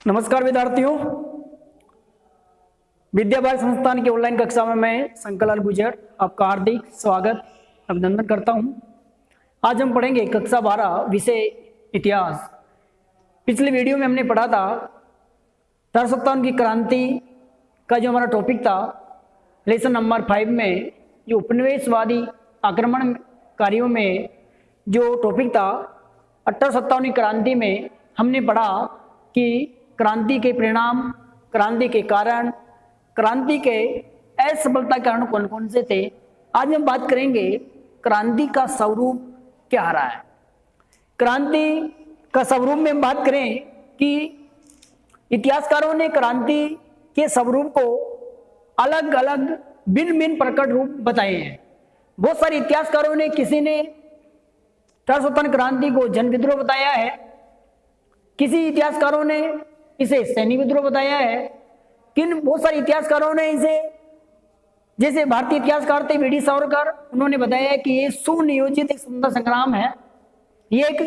नमस्कार विद्यार्थियों, विद्या भारत संस्थान की ऑनलाइन कक्षा में मैं शंकर गुर्जर आपका हार्दिक स्वागत अभिनंदन करता हूं। आज हम पढ़ेंगे कक्षा 12 विषय इतिहास। पिछले वीडियो में हमने पढ़ा था 1857 की क्रांति का जो हमारा टॉपिक था लेसन नंबर 5 में, जो उपनिवेशवादी आक्रमणकारियों में जो टॉपिक था 1857 की क्रांति में हमने पढ़ा कि क्रांति के परिणाम, क्रांति के कारण, क्रांति के असफलता के कारण कौन कौन से थे। आज हम बात करेंगे क्रांति का स्वरूप क्या रहा है। क्रांति का स्वरूप में हम बात करें कि इतिहासकारों ने क्रांति के स्वरूप को अलग अलग भिन्न भिन्न प्रकट रूप बताए हैं। बहुत सारे इतिहासकारों ने, किसी ने 1857 क्रांति को जन विद्रोह बताया है, किसी इतिहासकारों ने इसे सैनिक विद्रोह बताया है, बहुत सारे इतिहासकारों ने इसे, जैसे भारतीय इतिहासकार थे वीडी सावरकर, उन्होंने बताया है कि ये सुनियोजित एक स्वतंत्रता संग्राम है, ये एक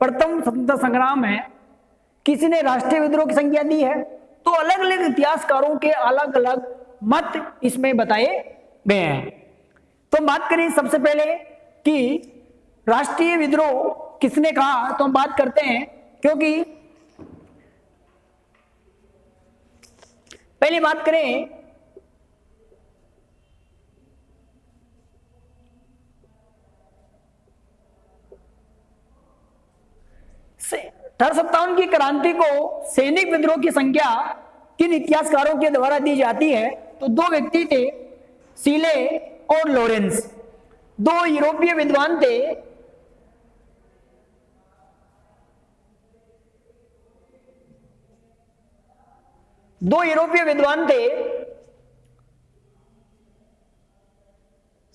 प्रथम स्वतंत्रता संग्राम है। किसी ने राष्ट्रीय विद्रोह की संज्ञा दी है। तो अलग अलग इतिहासकारों के अलग अलग मत इसमें बताए गए हैं। तो बात करें सबसे पहले कि राष्ट्रीय विद्रोह किसने कहा, तो हम बात करते हैं, क्योंकि पहली बात करें सत्तावन की क्रांति को सैनिक विद्रोह की संज्ञा किन इतिहासकारों के द्वारा दी जाती है, तो दो व्यक्ति थे, सीले और लॉरेंस। दो यूरोपीय विद्वान थे,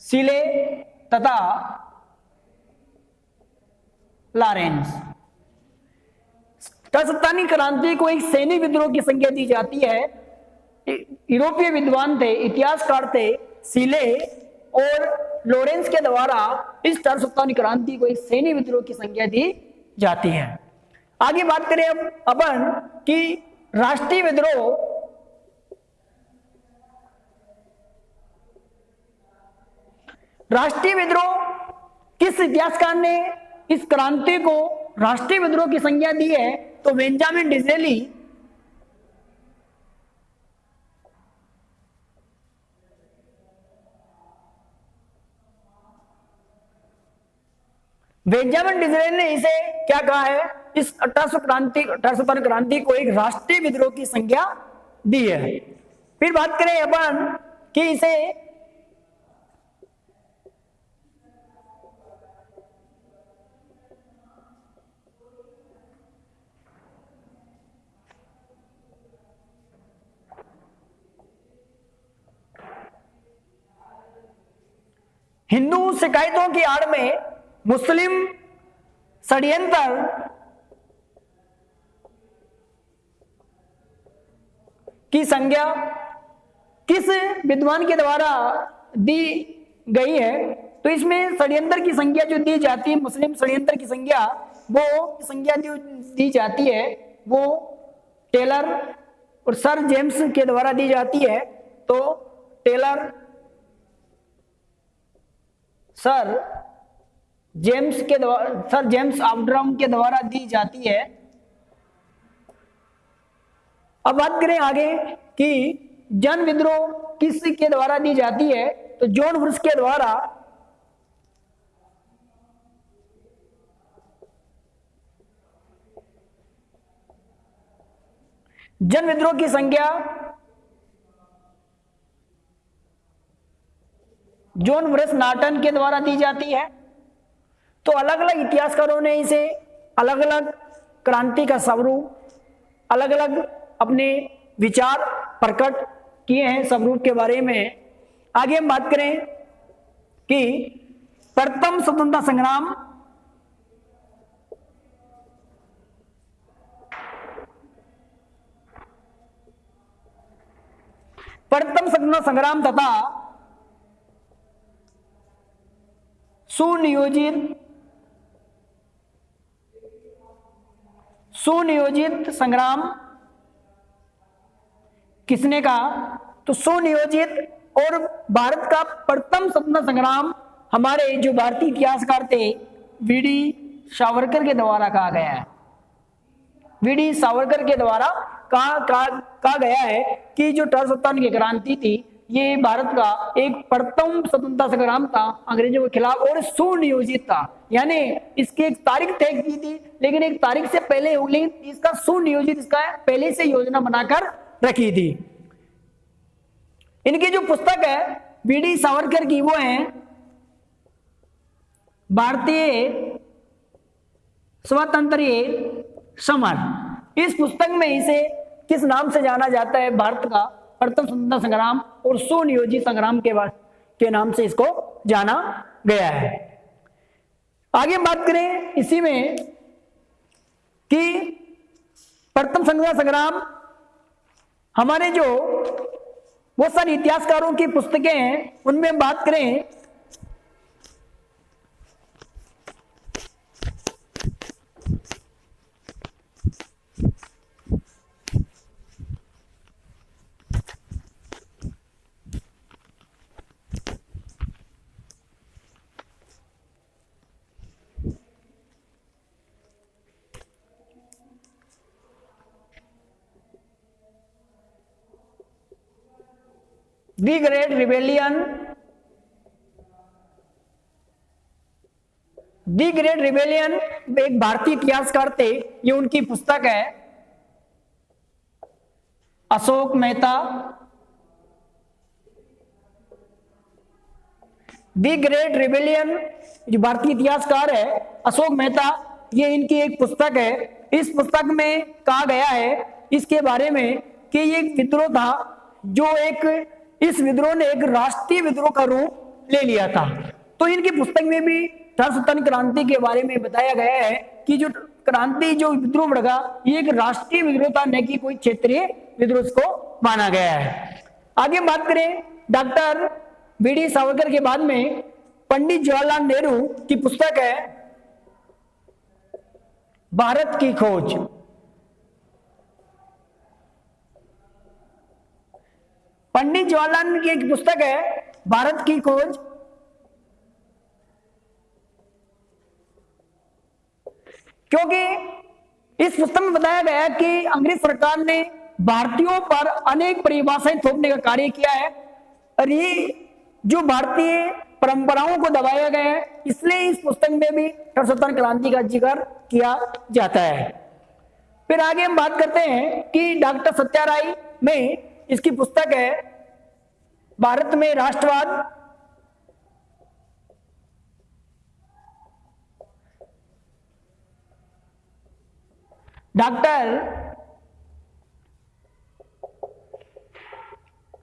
सीले तथा लॉरेंस। 1857 क्रांति को एक सैनिक विद्रोह की संज्ञा दी जाती है। यूरोपीय विद्वान थे, इतिहासकार थे, सीले और लॉरेंस के द्वारा इस 1857 क्रांति को एक सैनिक विद्रोह की संज्ञा दी जाती है। आगे बात करें अब अपन कि राष्ट्रीय विद्रोह किस इतिहासकार ने इस क्रांति को राष्ट्रीय विद्रोह की संज्ञा दी है, तो बेंजामिन डिज़ेली ने इसे क्या कहा है, इस 1857 क्रांति को एक राष्ट्रीय विद्रोह की संज्ञा दी है। फिर बात करें अपन कि इसे हिंदू शिकायतों की आड़ में मुस्लिम षड्यंत्र की संज्ञा किस विद्वान के द्वारा दी गई है, तो इसमें षड्यंत्र की संज्ञा जो दी जाती है, मुस्लिम षड्यंत्र की संज्ञा, वो संज्ञा जो दी जाती है वो टेलर और सर जेम्स के द्वारा दी जाती है। तो टेलर, सर जेम्स आर्मस्ट्रांग के द्वारा दी जाती है। अब बात करें आगे कि जन विद्रोह किस के द्वारा दी जाती है, तो जॉन वुड्स के द्वारा जन विद्रोह की संज्ञा जॉन वुड्स नॉर्टन के द्वारा दी जाती है। तो अलग अलग इतिहासकारों ने इसे अलग अलग क्रांति का स्वरूप, अलग अलग अपने विचार प्रकट किए हैं स्वरूप के बारे में। आगे हम बात करें कि प्रथम स्वतंत्रता संग्राम तथा सुनियोजित संग्राम किसने कहा? तो सुनियोजित। और भारत का प्रथम स्वतंत्रता संग्राम हमारे जो भारतीय इतिहासकार थे वीडी सावरकर के द्वारा कहा गया है। वीडी सावरकर के द्वारा कहा गया है कि जो 1857 की क्रांति थी ये भारत का एक प्रथम स्वतंत्रता संग्राम था अंग्रेजों के खिलाफ और सुनियोजित था। यानी इसकी एक तारीख तय की थी लेकिन एक तारीख से पहले हो, लेकिन इसका सुनियोजित, इसका पहले से योजना बनाकर रखी थी। इनकी जो पुस्तक है वीडी सावरकर की वो है भारतीय स्वतंत्र समर। इस पुस्तक में इसे किस नाम से जाना जाता है? भारत का प्रथम स्वतंत्रता संग्राम और सुनियोजित संग्राम के नाम से इसको जाना गया है। आगे बात करें इसी में कि प्रथम स्वतंत्रता संग्राम हमारे जो बहुत सारे इतिहासकारों की पुस्तकें हैं उनमें बात करें the great rebellion, the great rebellion एक भारतीय इतिहासकार थे, ये उनकी पुस्तक है। Ashok Mehta, the great rebellion जो भारतीय इतिहासकार है अशोक मेहता, ये इनकी एक पुस्तक है। इस पुस्तक में कहा गया है इसके बारे में कि ये एक विद्रोह था जो एक इस विद्रोह ने एक राष्ट्रीय विद्रोह का रूप ले लिया था। तो इनकी पुस्तक में भी 1857 क्रांति के बारे में बताया गया है कि जो क्रांति जो विद्रोह बढ़ा ये एक राष्ट्रीय विद्रोह था, न कि कोई क्षेत्रीय विद्रोह को माना गया है। आगे बात करें डॉक्टर वीडी सावरकर के बाद में पंडित जवाहरलाल नेहरू की पुस्तक है भारत की खोज। पंडित जवाहरलाल नेहरू की एक पुस्तक है भारत की खोज। क्योंकि इस पुस्तक में बताया गया है कि अंग्रेज सरकार ने भारतीयों पर अनेक परिभाषाएं थोपने का कार्य किया है और ये जो भारतीय परंपराओं को दबाया गया है, इसलिए इस पुस्तक में भी 1857 क्रांति का जिक्र किया जाता है। फिर आगे हम बात करते हैं कि डॉक्टर सत्याराय में इसकी पुस्तक है भारत में राष्ट्रवाद। डॉक्टर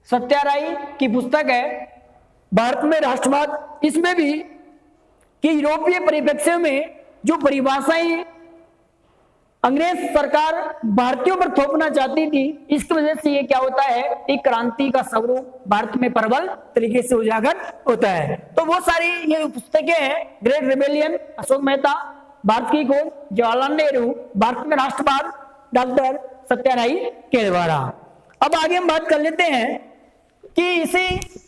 सत्याराय की पुस्तक है भारत में राष्ट्रवाद। इसमें भी कि यूरोपीय परिप्रेक्ष्य में जो परिभाषाएं अंग्रेज सरकार भारतीयों पर थोपना चाहती थी, इसकी वजह से ये क्या होता है, एक क्रांति का स्वरूप भारत में प्रबल तरीके से उजागर होता है। तो वो सारी ये पुस्तकें हैं ग्रेट रिबेलियन, अशोक मेहता, भारत की खोज, जवाहरलाल नेहरू, भारत में राष्ट्रवाद, डॉक्टर सत्याराय के द्वारा। अब आगे हम बात कर लेते हैं कि इसी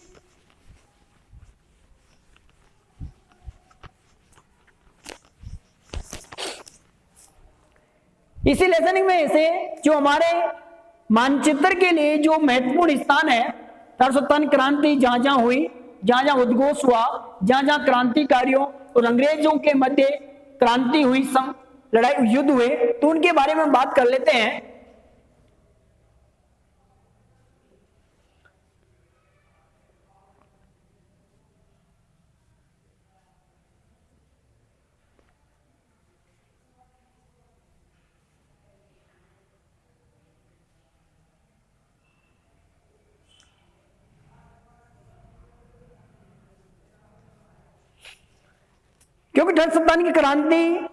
लेसन में से जो हमारे मानचित्र के लिए जो महत्वपूर्ण स्थान है 1857 क्रांति जहां जहां हुई, जहां जहां उद्घोष हुआ, जहां जहां क्रांतिकारियों और अंग्रेजों के मध्य क्रांति हुई, लड़ाई युद्ध हुए, तो उनके बारे में बात कर लेते हैं। क्योंकि 1857 की क्रांति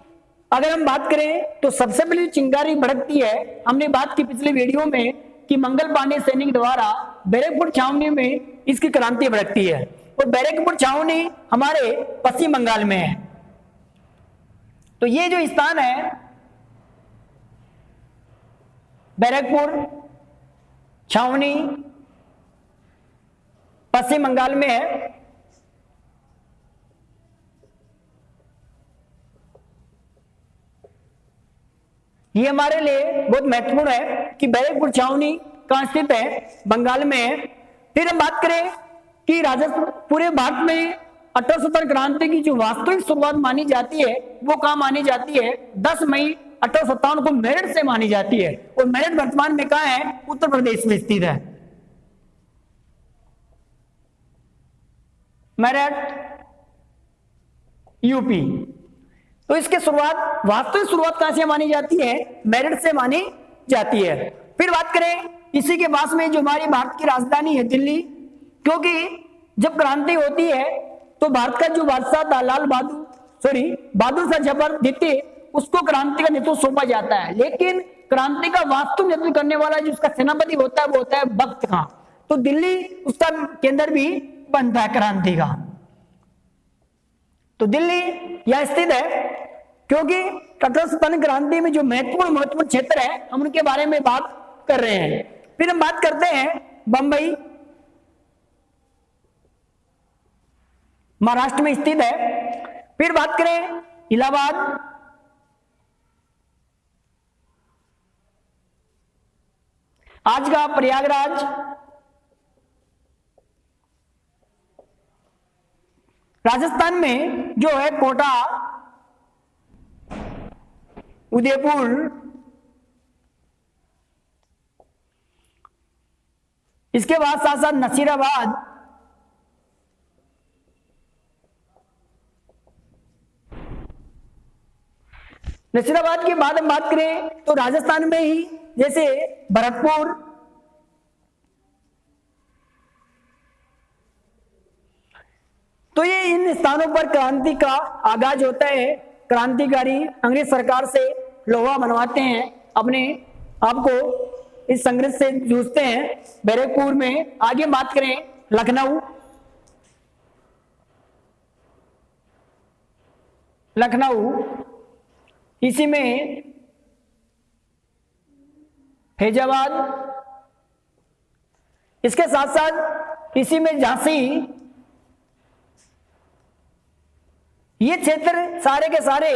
अगर हम बात करें तो सबसे पहले चिंगारी भड़कती है, हमने बात की पिछले वीडियो में कि मंगल पांडे सैनिक द्वारा बैरकपुर छावनी में इसकी क्रांति भड़कती है और बैरकपुर छावनी हमारे पश्चिम बंगाल में है। तो ये जो स्थान है बैरकपुर छावनी पश्चिम बंगाल में है। ये हमारे लिए बहुत महत्वपूर्ण है कि बैरकपुर छावनी कहां स्थित है, बंगाल में है। फिर हम बात करें कि राजस्थान पूरे भारत में 1870 क्रांति की जो वास्तविक शुरुआत मानी जाती है वो कहां मानी जाती है, 10 मई 1857 को मेरठ से मानी जाती है। और मेरठ वर्तमान में कहां है, उत्तर प्रदेश में स्थित है। मेरठ यूपी। तो इसके शुरुआत, वास्तविक शुरुआत कहां से मानी जाती है, मेरठ से मानी जाती है। फिर बात करें इसी के पास में जो हमारी भारत की राजधानी है दिल्ली, क्योंकि जब क्रांति होती है तो भारत का जो बादशाह था बहादुर शाह जफर द्वितीय, उसको क्रांति का नेतृत्व सौंपा जाता है। लेकिन क्रांति का वास्तविक नेतृत्व करने वाला जो उसका सेनापति होता है वो होता है बख्त खां। तो दिल्ली उसका केंद्र भी बनता है क्रांति का। तो दिल्ली यह स्थित है क्योंकि 1857 क्रांति में जो महत्वपूर्ण क्षेत्र है हम उनके बारे में बात कर रहे हैं। फिर हम बात करते हैं बंबई, महाराष्ट्र में स्थित है। फिर बात करें इलाहाबाद, आज का प्रयागराज, राजस्थान में जो है कोटा, उदयपुर, इसके बाद साथ साथ नसीराबाद, नसीराबाद के बाद हम बात करें तो राजस्थान में ही जैसे भरतपुर, तो ये इन स्थानों पर क्रांति का आगाज होता है। क्रांतिकारी अंग्रेज सरकार से लोहा बनवाते हैं, अपने आप को इस संघर्ष से जूझते हैं बैरकपुर में। आगे बात करें लखनऊ, इसी में फैजाबाद, इसके साथ साथ इसी में झांसी, ये क्षेत्र सारे के सारे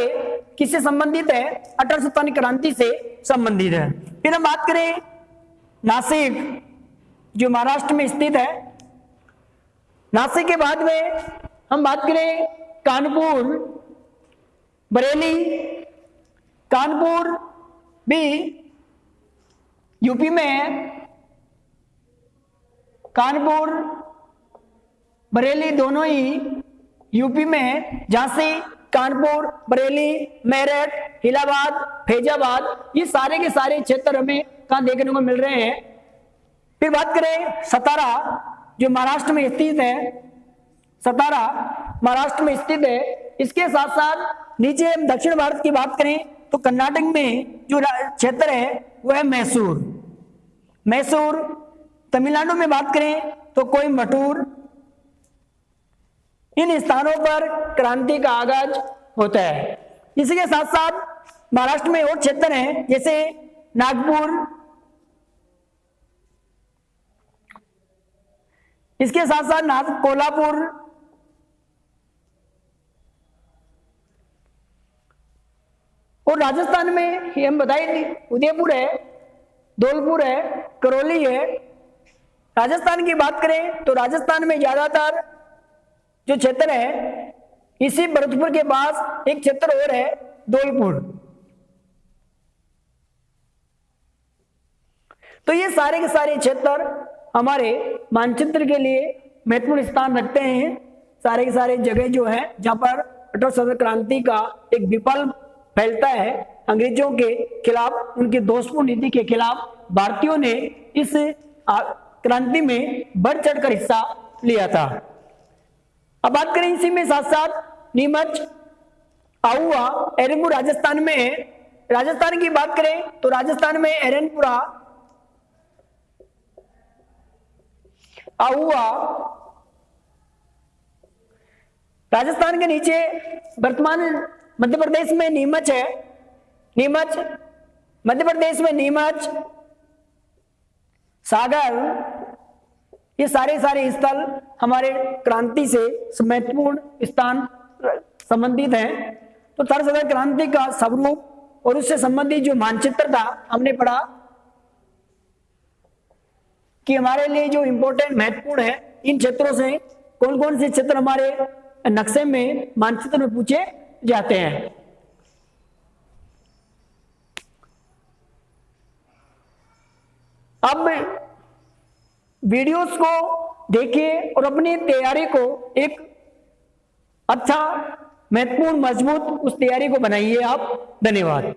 किससे संबंधित है, 1857 क्रांति से संबंधित है। फिर हम बात करें नासिक जो महाराष्ट्र में स्थित है। नासिक के बाद में हम बात करें कानपुर, बरेली, कानपुर भी यूपी में है। कानपुर बरेली दोनों ही यूपी में है। झांसी, कानपुर, बरेली, मेरठ, इलाहाबाद, फैजाबाद, ये सारे के सारे क्षेत्र हमें कहां देखने को मिल रहे हैं। फिर बात करें सतारा जो महाराष्ट्र में स्थित है, सतारा महाराष्ट्र में स्थित है। इसके साथ साथ नीचे हम दक्षिण भारत की बात करें तो कर्नाटक में जो क्षेत्र है वो है मैसूर। तमिलनाडु में बात करें तो कोयम्बटूर। इन स्थानों पर क्रांति का आगाज होता है। इसी के साथ साथ महाराष्ट्र में और क्षेत्र हैं जैसे नागपुर, इसके साथ साथ कोल्हापुर, और राजस्थान में हम बताइए उदयपुर है, धौलपुर है, करौली है। राजस्थान की बात करें तो राजस्थान में ज्यादातर जो क्षेत्र है, इसी भरतपुर के पास एक क्षेत्र और है धौलपुर। तो ये सारे के सारे क्षेत्र हमारे मानचित्र के लिए महत्वपूर्ण स्थान रखते हैं। सारे के सारे जगह जो है जहां पर 1857 क्रांति का एक विप्लव फैलता है, अंग्रेजों के खिलाफ, उनकी दोषपूर्ण नीति के खिलाफ भारतीयों ने इस क्रांति में बढ़ चढ़कर हिस्सा लिया था। अब बात करें इसी में साथ साथ नीमच, आहुआ, एरनपुर राजस्थान में है। राजस्थान की बात करें तो राजस्थान में एरनपुरा, आहुआ, राजस्थान के नीचे वर्तमान मध्य प्रदेश में नीमच है। नीमच मध्य प्रदेश में नीमच, सागर, ये सारे स्थल हमारे क्रांति से महत्वपूर्ण स्थान संबंधित हैं। तो थर सदर क्रांति का स्वरूप और उससे संबंधित जो मानचित्र था हमने पढ़ा कि हमारे लिए जो इंपॉर्टेंट महत्वपूर्ण है, इन क्षेत्रों से कौन कौन से क्षेत्र हमारे नक्शे में मानचित्र में पूछे जाते हैं। अब वीडियोस को देखिए और अपनी तैयारी को एक अच्छा महत्वपूर्ण मजबूत उस तैयारी को बनाइए आप। धन्यवाद।